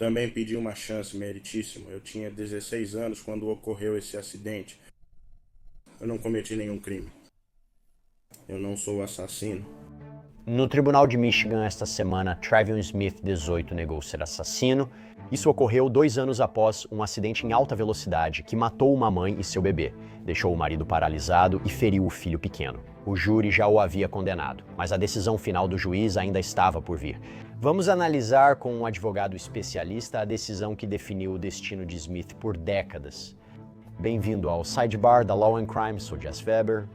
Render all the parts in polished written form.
Também pedi uma chance, meritíssimo. Eu tinha 16 anos quando ocorreu esse acidente. Eu não cometi nenhum crime. Eu não sou o assassino. No Tribunal de Michigan esta semana, Trevion Smith, 18, negou ser assassino. Isso ocorreu 2 anos após um acidente em alta velocidade que matou uma mãe e seu bebê, deixou o marido paralisado e feriu o filho pequeno. O júri já o havia condenado, mas a decisão final do juiz ainda estava por vir. Vamos analisar com um advogado especialista a decisão que definiu o destino de Smith por décadas. Bem-vindo ao Sidebar da Law and Crime, sou Jess Weber.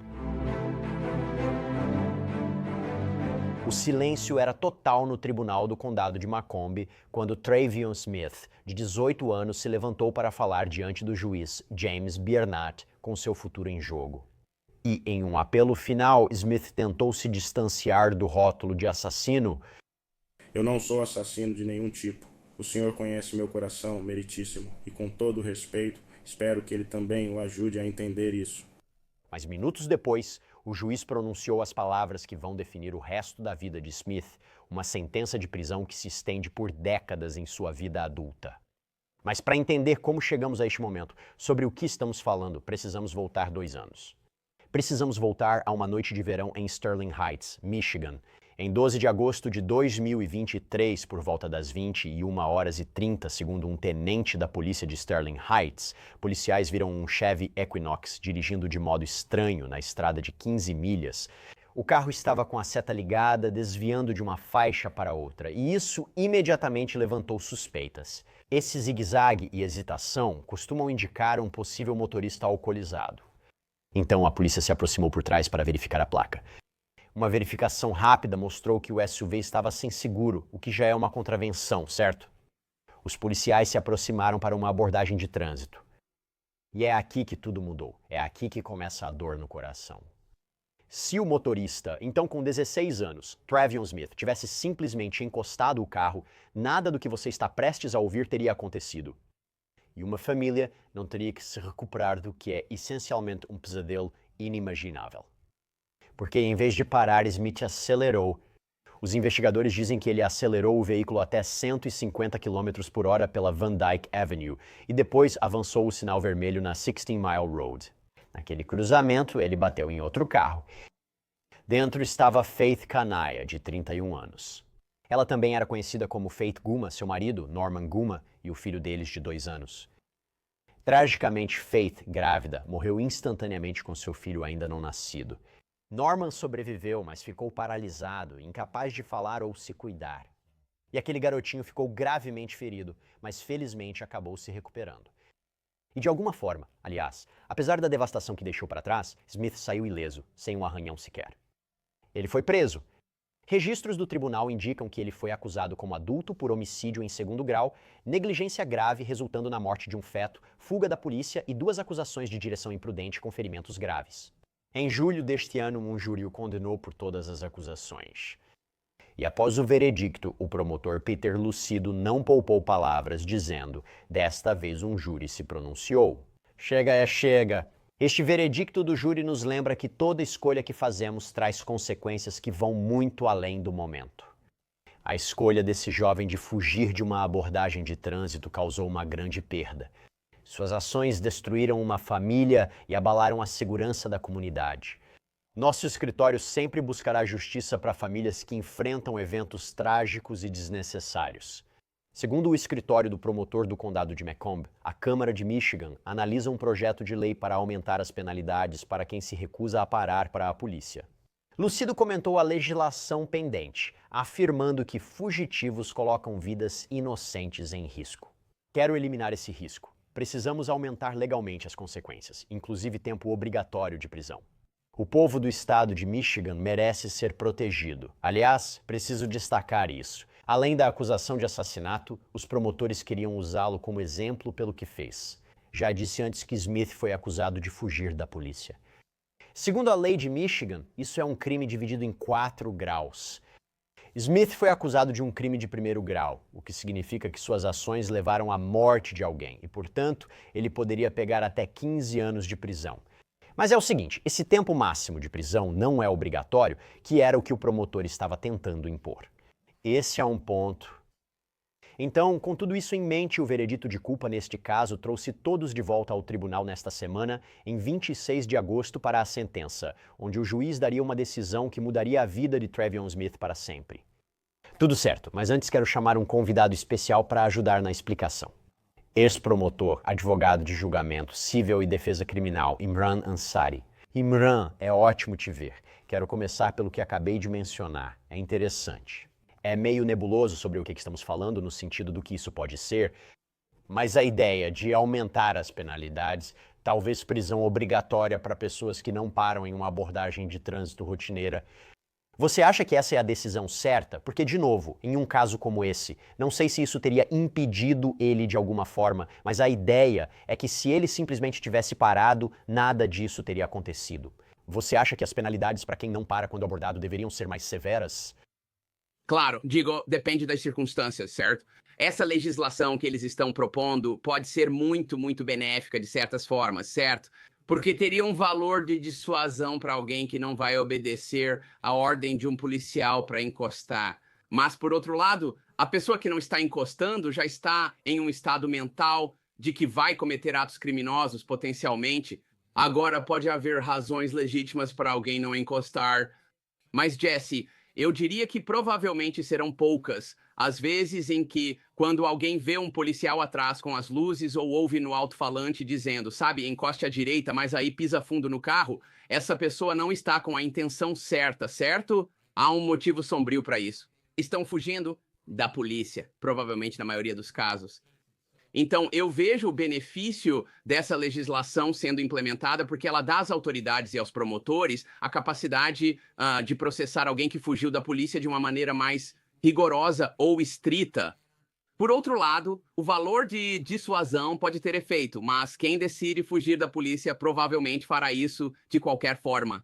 O silêncio era total no tribunal do condado de Macomb quando Trevion Smith, de 18 anos, se levantou para falar diante do juiz James Biernat com seu futuro em jogo. E, em um apelo final, Smith tentou se distanciar do rótulo de assassino. Eu não sou assassino de nenhum tipo. O senhor conhece meu coração, meritíssimo, e com todo respeito, espero que ele também o ajude a entender isso. Mas minutos depois, o juiz pronunciou as palavras que vão definir o resto da vida de Smith, uma sentença de prisão que se estende por décadas em sua vida adulta. Mas para entender como chegamos a este momento, sobre o que estamos falando, precisamos voltar 2 anos. Precisamos voltar a uma noite de verão em Sterling Heights, Michigan, em 12 de agosto de 2023, por volta das 21h30, segundo um tenente da polícia de Sterling Heights, policiais viram um Chevy Equinox dirigindo de modo estranho na estrada de 15 milhas. O carro estava com a seta ligada, desviando de uma faixa para outra, e isso imediatamente levantou suspeitas. Esse zigue-zague e hesitação costumam indicar um possível motorista alcoolizado. Então a polícia se aproximou por trás para verificar a placa. Uma verificação rápida mostrou que o SUV estava sem seguro, o que já é uma contravenção, certo? Os policiais se aproximaram para uma abordagem de trânsito. E é aqui que tudo mudou. É aqui que começa a dor no coração. Se o motorista, então com 16 anos, Trevion Smith, tivesse simplesmente encostado o carro, nada do que você está prestes a ouvir teria acontecido. E uma família não teria que se recuperar do que é essencialmente um pesadelo inimaginável. Porque em vez de parar, Smith acelerou. Os investigadores dizem que ele acelerou o veículo até 150 km por hora pela Van Dyke Avenue e depois avançou o sinal vermelho na 16 Mile Road. Naquele cruzamento, ele bateu em outro carro. Dentro estava Faith Kanaya, de 31 anos. Ela também era conhecida como Faith Guma, seu marido, Norman Guma, e o filho deles de 2 anos. Tragicamente, Faith, grávida, morreu instantaneamente com seu filho ainda não nascido. Norman sobreviveu, mas ficou paralisado, incapaz de falar ou se cuidar. E aquele garotinho ficou gravemente ferido, mas felizmente acabou se recuperando. E de alguma forma, aliás, apesar da devastação que deixou para trás, Smith saiu ileso, sem um arranhão sequer. Ele foi preso. Registros do tribunal indicam que ele foi acusado como adulto por homicídio em 2º grau, negligência grave resultando na morte de um feto, fuga da polícia e 2 acusações de direção imprudente com ferimentos graves. Em julho deste ano, um júri o condenou por todas as acusações. E após o veredicto, o promotor Peter Lucido não poupou palavras, dizendo: desta vez um júri se pronunciou. Chega é chega. Este veredicto do júri nos lembra que toda escolha que fazemos traz consequências que vão muito além do momento. A escolha desse jovem de fugir de uma abordagem de trânsito causou uma grande perda. Suas ações destruíram uma família e abalaram a segurança da comunidade. Nosso escritório sempre buscará justiça para famílias que enfrentam eventos trágicos e desnecessários. Segundo o escritório do promotor do condado de Macomb, a Câmara de Michigan analisa um projeto de lei para aumentar as penalidades para quem se recusa a parar para a polícia. Lucido comentou a legislação pendente, afirmando que fugitivos colocam vidas inocentes em risco. Quero eliminar esse risco. Precisamos aumentar legalmente as consequências, inclusive tempo obrigatório de prisão. O povo do estado de Michigan merece ser protegido. Aliás, preciso destacar isso. Além da acusação de assassinato, os promotores queriam usá-lo como exemplo pelo que fez. Já disse antes que Smith foi acusado de fugir da polícia. Segundo a lei de Michigan, isso é um crime dividido em 4 graus. Smith foi acusado de um crime de 1º grau, o que significa que suas ações levaram à morte de alguém e, portanto, ele poderia pegar até 15 anos de prisão. Mas é o seguinte, esse tempo máximo de prisão não é obrigatório, que era o que o promotor estava tentando impor. Esse é um ponto Então, com tudo isso em mente, o veredito de culpa neste caso trouxe todos de volta ao tribunal nesta semana, em 26 de agosto, para a sentença, onde o juiz daria uma decisão que mudaria a vida de Trevion Smith para sempre. Tudo certo, mas antes quero chamar um convidado especial para ajudar na explicação. Ex-promotor, advogado de julgamento, civil e defesa criminal, Imran Ansari. Imran, é ótimo te ver. Quero começar pelo que acabei de mencionar. É interessante. É meio nebuloso sobre o que estamos falando no sentido do que isso pode ser, mas a ideia de aumentar as penalidades, talvez prisão obrigatória para pessoas que não param em uma abordagem de trânsito rotineira. Você acha que essa é a decisão certa? Porque, de novo, em um caso como esse, não sei se isso teria impedido ele de alguma forma, mas a ideia é que se ele simplesmente tivesse parado, nada disso teria acontecido. Você acha que as penalidades para quem não para quando abordado deveriam ser mais severas? Claro, digo, depende das circunstâncias, certo? Essa legislação que eles estão propondo pode ser muito, muito benéfica de certas formas, certo? Porque teria um valor de dissuasão para alguém que não vai obedecer a ordem de um policial para encostar. Mas, por outro lado, a pessoa que não está encostando já está em um estado mental de que vai cometer atos criminosos potencialmente. Agora, pode haver razões legítimas para alguém não encostar. Mas, Jesse, eu diria que provavelmente serão poucas as vezes em que, quando alguém vê um policial atrás com as luzes ou ouve no alto-falante dizendo, sabe, encoste à direita, mas aí pisa fundo no carro, essa pessoa não está com a intenção certa, certo? Há um motivo sombrio para isso. Estão fugindo da polícia, provavelmente na maioria dos casos. Então, eu vejo o benefício dessa legislação sendo implementada porque ela dá às autoridades e aos promotores a capacidade de processar alguém que fugiu da polícia de uma maneira mais rigorosa ou estrita. Por outro lado, o valor de dissuasão pode ter efeito, mas quem decide fugir da polícia provavelmente fará isso de qualquer forma.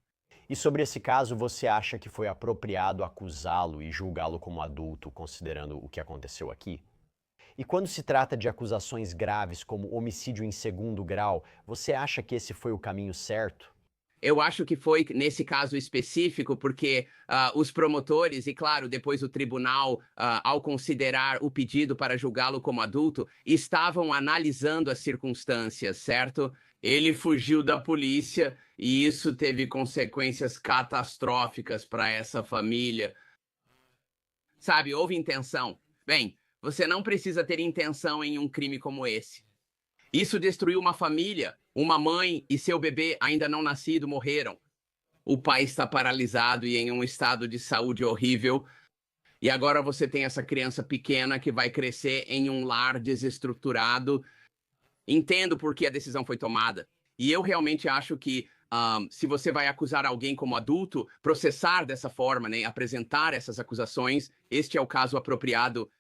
E sobre esse caso, você acha que foi apropriado acusá-lo e julgá-lo como adulto, considerando o que aconteceu aqui? E quando se trata de acusações graves como homicídio em segundo grau, você acha que esse foi o caminho certo? Eu acho que foi nesse caso específico, porque os promotores, e claro, depois o tribunal, ao considerar o pedido para julgá-lo como adulto, estavam analisando as circunstâncias, certo? Ele fugiu da polícia e isso teve consequências catastróficas para essa família. Sabe, houve intenção. Bem, você não precisa ter intenção em um crime como esse. Isso destruiu uma família. Uma mãe e seu bebê ainda não nascido morreram. O pai está paralisado e em um estado de saúde horrível. E agora você tem essa criança pequena que vai crescer em um lar desestruturado. Entendo por que a decisão foi tomada. E eu realmente acho que se você vai acusar alguém como adulto, processar dessa forma, né, apresentar essas acusações, este é o caso apropriado.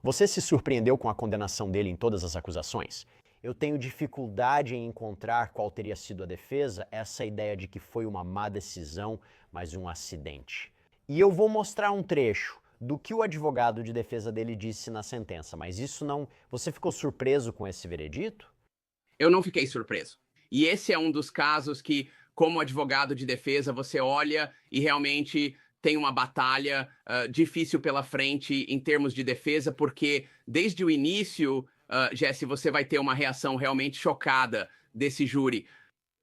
Você se surpreendeu com a condenação dele em todas as acusações? Eu tenho dificuldade em encontrar qual teria sido a defesa, essa ideia de que foi uma má decisão, mas um acidente. E eu vou mostrar um trecho do que o advogado de defesa dele disse na sentença, mas isso não... Você ficou surpreso com esse veredito? Eu não fiquei surpreso. E esse é um dos casos que, como advogado de defesa, você olha e realmente tem uma batalha difícil pela frente em termos de defesa, porque desde o início, Jesse, você vai ter uma reação realmente chocada desse júri.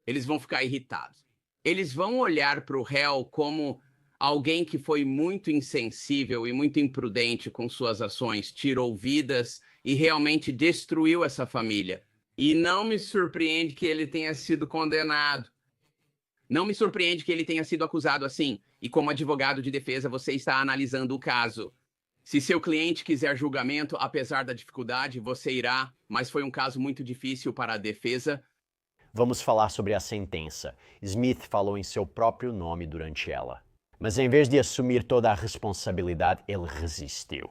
Eles vão ficar irritados. Eles vão olhar para o réu como alguém que foi muito insensível e muito imprudente com suas ações, tirou vidas e realmente destruiu essa família. E não me surpreende que ele tenha sido condenado. Não me surpreende que ele tenha sido acusado assim. E como advogado de defesa, você está analisando o caso. Se seu cliente quiser julgamento, apesar da dificuldade, você irá, mas foi um caso muito difícil para a defesa. Vamos falar sobre a sentença. Smith falou em seu próprio nome durante ela. Mas em vez de assumir toda a responsabilidade, ele resistiu.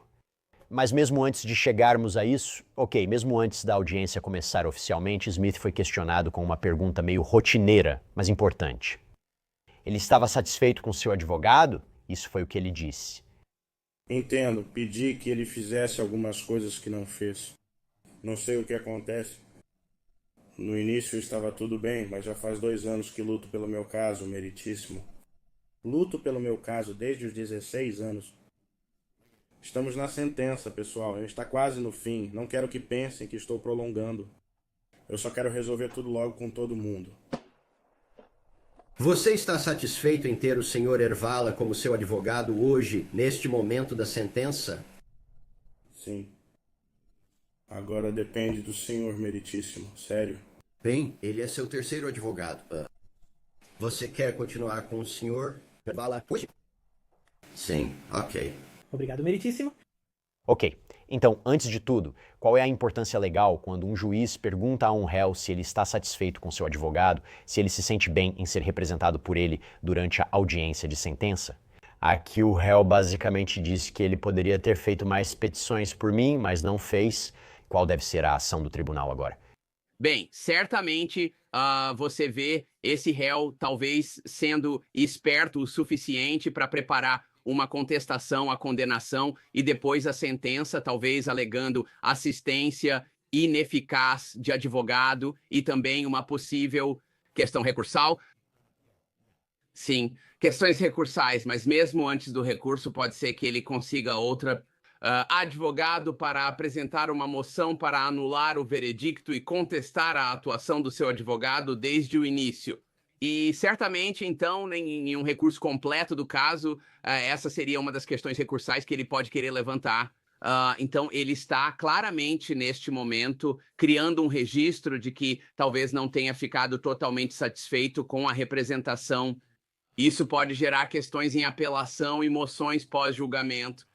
Mas mesmo antes de chegarmos a isso, mesmo antes da audiência começar oficialmente, Smith foi questionado com uma pergunta meio rotineira, mas importante. Ele estava satisfeito com seu advogado? Isso foi o que ele disse. Entendo, pedi que ele fizesse algumas coisas que não fez. Não sei o que acontece. No início estava tudo bem, mas já faz 2 anos que luto pelo meu caso, meritíssimo. Luto pelo meu caso desde os 16 anos. Estamos na sentença, pessoal. Ele está quase no fim. Não quero que pensem que estou prolongando. Eu só quero resolver tudo logo com todo mundo. Você está satisfeito em ter o Sr. Ervala como seu advogado hoje, neste momento da sentença? Sim. Agora depende do senhor meritíssimo. Sério. Bem, ele é seu terceiro advogado. Você quer continuar com o Sr. Ervala hoje? Sim, ok. Obrigado, meritíssimo. Ok, então, antes de tudo, qual é a importância legal quando um juiz pergunta a um réu se ele está satisfeito com seu advogado, se ele se sente bem em ser representado por ele durante a audiência de sentença? Aqui o réu basicamente disse que ele poderia ter feito mais petições por mim, mas não fez. Qual deve ser a ação do tribunal agora? Bem, certamente você vê esse réu talvez sendo esperto o suficiente para preparar uma contestação à condenação e depois a sentença, talvez alegando assistência ineficaz de advogado e também uma possível questão recursal. Sim, questões recursais, mas mesmo antes do recurso pode ser que ele consiga outra advogado para apresentar uma moção para anular o veredicto e contestar a atuação do seu advogado desde o início. E certamente, então, em um recurso completo do caso, essa seria uma das questões recursais que ele pode querer levantar. Então, ele está claramente, neste momento, criando um registro de que talvez não tenha ficado totalmente satisfeito com a representação. Isso pode gerar questões em apelação e moções pós-julgamento.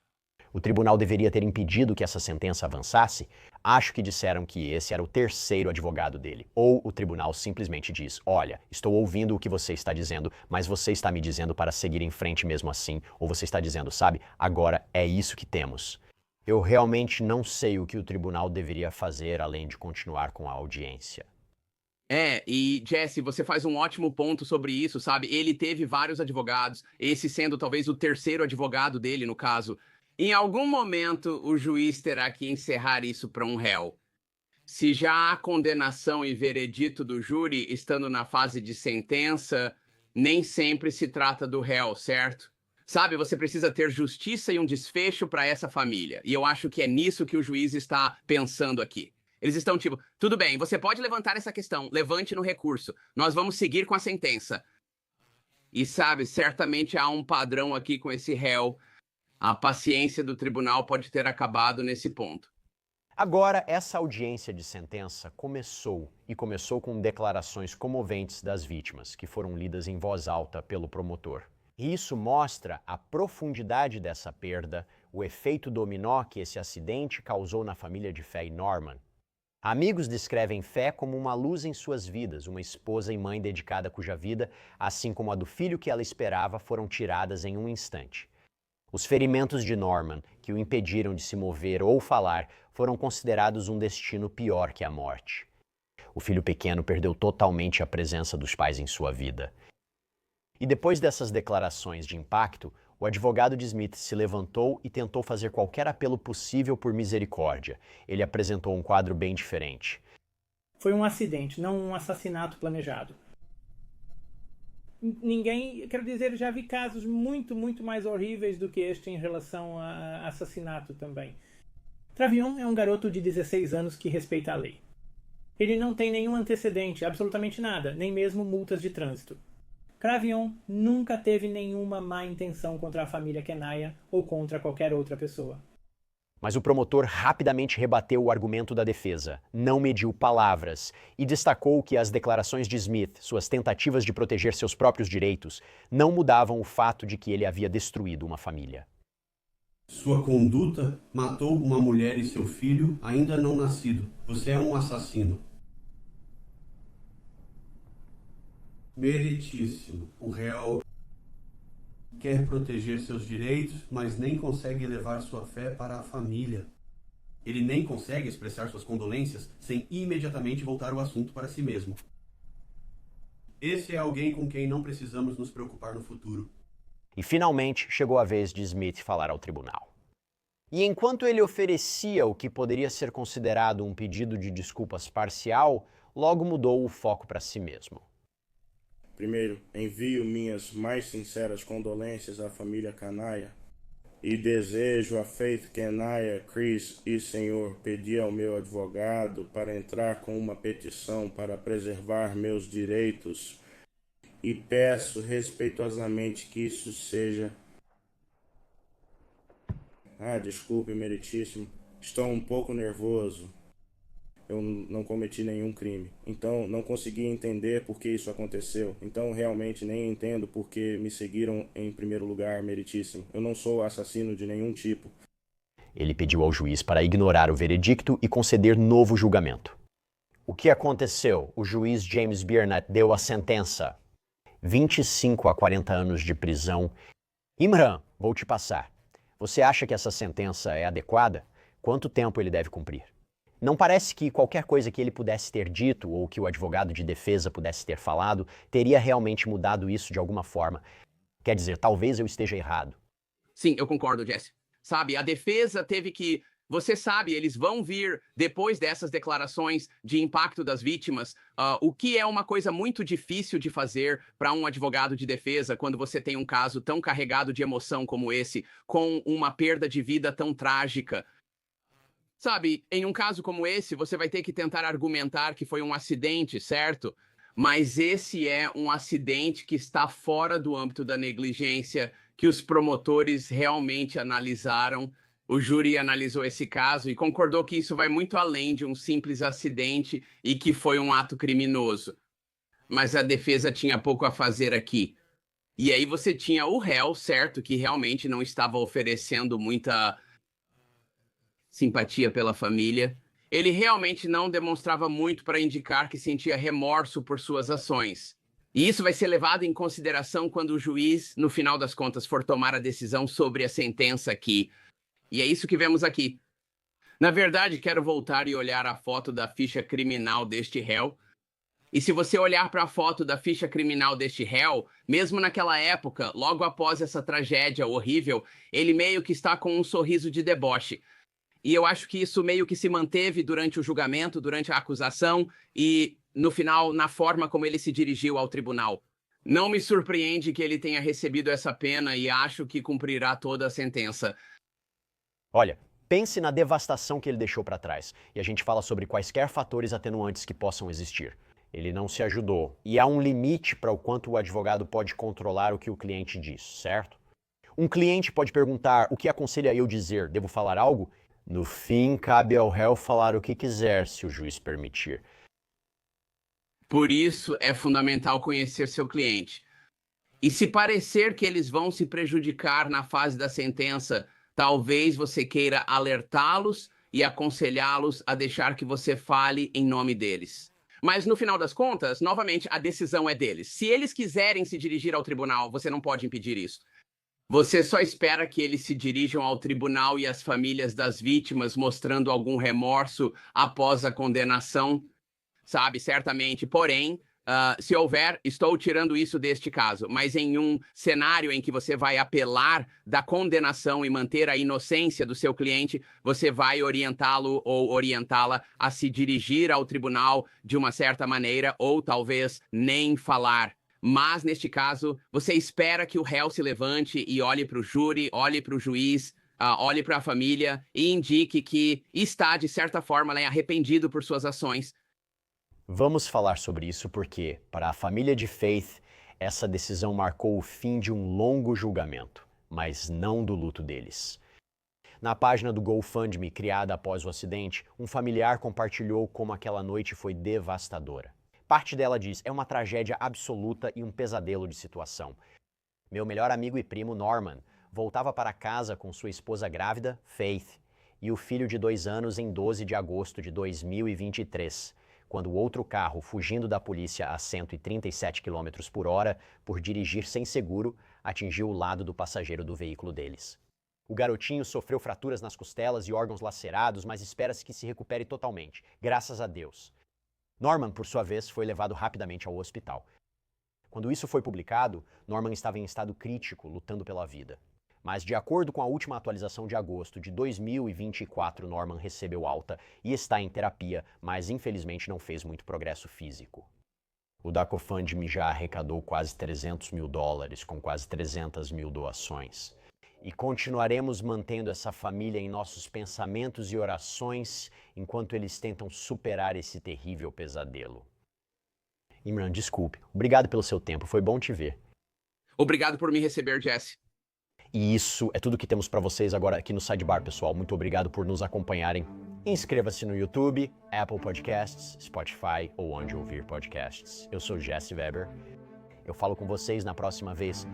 O tribunal deveria ter impedido que essa sentença avançasse? Acho que disseram que esse era o terceiro advogado dele. Ou o tribunal simplesmente diz: olha, estou ouvindo o que você está dizendo, mas você está me dizendo para seguir em frente mesmo assim. Ou você está dizendo, sabe, agora é isso que temos. Eu realmente não sei o que o tribunal deveria fazer além de continuar com a audiência. E Jesse, você faz um ótimo ponto sobre isso, sabe? Ele teve vários advogados, esse sendo talvez o terceiro advogado dele, no caso. Em algum momento, o juiz terá que encerrar isso para um réu. Se já há condenação e veredito do júri estando na fase de sentença, nem sempre se trata do réu, certo? Sabe, você precisa ter justiça e um desfecho para essa família. E eu acho que é nisso que o juiz está pensando aqui. Eles estão tipo, tudo bem, você pode levantar essa questão, levante no recurso. Nós vamos seguir com a sentença. E sabe, certamente há um padrão aqui com esse réu. A paciência do tribunal pode ter acabado nesse ponto. Agora, essa audiência de sentença começou, e começou com declarações comoventes das vítimas, que foram lidas em voz alta pelo promotor. E isso mostra a profundidade dessa perda, o efeito dominó que esse acidente causou na família de Faye Norman. Amigos descrevem Fé como uma luz em suas vidas, uma esposa e mãe dedicada cuja vida, assim como a do filho que ela esperava, foram tiradas em um instante. Os ferimentos de Norman, que o impediram de se mover ou falar, foram considerados um destino pior que a morte. O filho pequeno perdeu totalmente a presença dos pais em sua vida. E depois dessas declarações de impacto, o advogado de Smith se levantou e tentou fazer qualquer apelo possível por misericórdia. Ele apresentou um quadro bem diferente. Foi um acidente, não um assassinato planejado. Ninguém, quero dizer, já vi casos muito mais horríveis do que este em relação a assassinato também. Travion é um garoto de 16 anos que respeita a lei. Ele não tem nenhum antecedente, absolutamente nada, nem mesmo multas de trânsito. Travion nunca teve nenhuma má intenção contra a família Kenaya ou contra qualquer outra pessoa. Mas o promotor rapidamente rebateu o argumento da defesa, não mediu palavras e destacou que as declarações de Smith, suas tentativas de proteger seus próprios direitos, não mudavam o fato de que ele havia destruído uma família. Sua conduta matou uma mulher e seu filho ainda não nascido. Você é um assassino. Meritíssimo. O réu quer proteger seus direitos, mas nem consegue levar sua fé para a família. Ele nem consegue expressar suas condolências sem imediatamente voltar o assunto para si mesmo. Esse é alguém com quem não precisamos nos preocupar no futuro. E finalmente chegou a vez de Smith falar ao tribunal. E enquanto ele oferecia o que poderia ser considerado um pedido de desculpas parcial, logo mudou o foco para si mesmo. Primeiro, envio minhas mais sinceras condolências à família Kenaya. e desejo a Faith Kenaya, Chris e Senhor pedir ao meu advogado para entrar com uma petição para preservar meus direitos e peço respeitosamente que isso seja... desculpe, meritíssimo. Estou um pouco nervoso. Eu não cometi nenhum crime. Então, não consegui entender por que isso aconteceu. Então, realmente nem entendo por que me seguiram em primeiro lugar, meritíssimo. Eu não sou assassino de nenhum tipo. Ele pediu ao juiz para ignorar o veredicto e conceder novo julgamento. O que aconteceu? O juiz James Biernat deu a sentença. 25 a 40 anos de prisão. Imran, vou te passar. Você acha que essa sentença é adequada? Quanto tempo ele deve cumprir? Não parece que qualquer coisa que ele pudesse ter dito ou que o advogado de defesa pudesse ter falado teria realmente mudado isso de alguma forma. Quer dizer, talvez eu esteja errado. Sim, eu concordo, Jesse. Sabe, a defesa teve que... Você sabe, eles vão vir, depois dessas declarações de impacto das vítimas, o que é uma coisa muito difícil de fazer para um advogado de defesa quando você tem um caso tão carregado de emoção como esse, com uma perda de vida tão trágica. Sabe, em um caso como esse, você vai ter que tentar argumentar que foi um acidente, certo? Mas esse é um acidente que está fora do âmbito da negligência, que os promotores realmente analisaram. O júri analisou esse caso e concordou que isso vai muito além de um simples acidente e que foi um ato criminoso. Mas a defesa tinha pouco a fazer aqui. E aí você tinha o réu, certo, que realmente não estava oferecendo muita simpatia pela família. Ele realmente não demonstrava muito para indicar que sentia remorso por suas ações. E isso vai ser levado em consideração quando o juiz, no final das contas, for tomar a decisão sobre a sentença aqui. E é isso que vemos aqui. Na verdade, quero voltar e olhar a foto da ficha criminal deste réu. E se você olhar para a foto da ficha criminal deste réu, mesmo naquela época, logo após essa tragédia horrível, ele meio que está com um sorriso de deboche. E eu acho que isso meio que se manteve durante o julgamento, durante a acusação e, no final, na forma como ele se dirigiu ao tribunal. Não me surpreende que ele tenha recebido essa pena e acho que cumprirá toda a sentença. Olha, pense na devastação que ele deixou para trás. E a gente fala sobre quaisquer fatores atenuantes que possam existir. Ele não se ajudou. E há um limite para o quanto o advogado pode controlar o que o cliente diz, certo? Um cliente pode perguntar: o que aconselha eu dizer? Devo falar algo? No fim, cabe ao réu falar o que quiser, se o juiz permitir. Por isso, é fundamental conhecer seu cliente. E se parecer que eles vão se prejudicar na fase da sentença, talvez você queira alertá-los e aconselhá-los a deixar que você fale em nome deles. Mas, no final das contas, novamente, a decisão é deles. Se eles quiserem se dirigir ao tribunal, você não pode impedir isso. Você só espera que eles se dirijam ao tribunal e às famílias das vítimas mostrando algum remorso após a condenação, sabe? Certamente. Porém, se houver, estou tirando isso deste caso, mas em um cenário em que você vai apelar da condenação e manter a inocência do seu cliente, você vai orientá-lo ou orientá-la a se dirigir ao tribunal de uma certa maneira ou talvez nem falar. Mas, neste caso, você espera que o réu se levante e olhe para o júri, olhe para o juiz, olhe para a família e indique que está, de certa forma, arrependido por suas ações. Vamos falar sobre isso porque, para a família de Faith, essa decisão marcou o fim de um longo julgamento, mas não do luto deles. Na página do GoFundMe, criada após o acidente, um familiar compartilhou como aquela noite foi devastadora. Parte dela diz: é uma tragédia absoluta e um pesadelo de situação. Meu melhor amigo e primo Norman voltava para casa com sua esposa grávida, Faith, e o filho de 2 anos em 12 de agosto de 2023, quando outro carro, fugindo da polícia a 137 km por hora por dirigir sem seguro, atingiu o lado do passageiro do veículo deles. O garotinho sofreu fraturas nas costelas e órgãos lacerados, mas espera-se que se recupere totalmente, graças a Deus. Norman, por sua vez, foi levado rapidamente ao hospital. Quando isso foi publicado, Norman estava em estado crítico, lutando pela vida. Mas, de acordo com a última atualização de agosto de 2024, Norman recebeu alta e está em terapia, mas infelizmente não fez muito progresso físico. O GoFundMe já arrecadou quase $300 mil, com quase 300 mil doações. e continuaremos mantendo essa família em nossos pensamentos e orações enquanto eles tentam superar esse terrível pesadelo. Imran, desculpe. Obrigado pelo seu tempo. Foi bom te ver. Obrigado por me receber, Jesse. E isso é tudo que temos para vocês agora aqui no Sidebar, pessoal. Muito obrigado por nos acompanharem. Inscreva-se no YouTube, Apple Podcasts, Spotify ou onde ouvir podcasts. Eu sou Jesse Weber. Eu falo com vocês na próxima vez.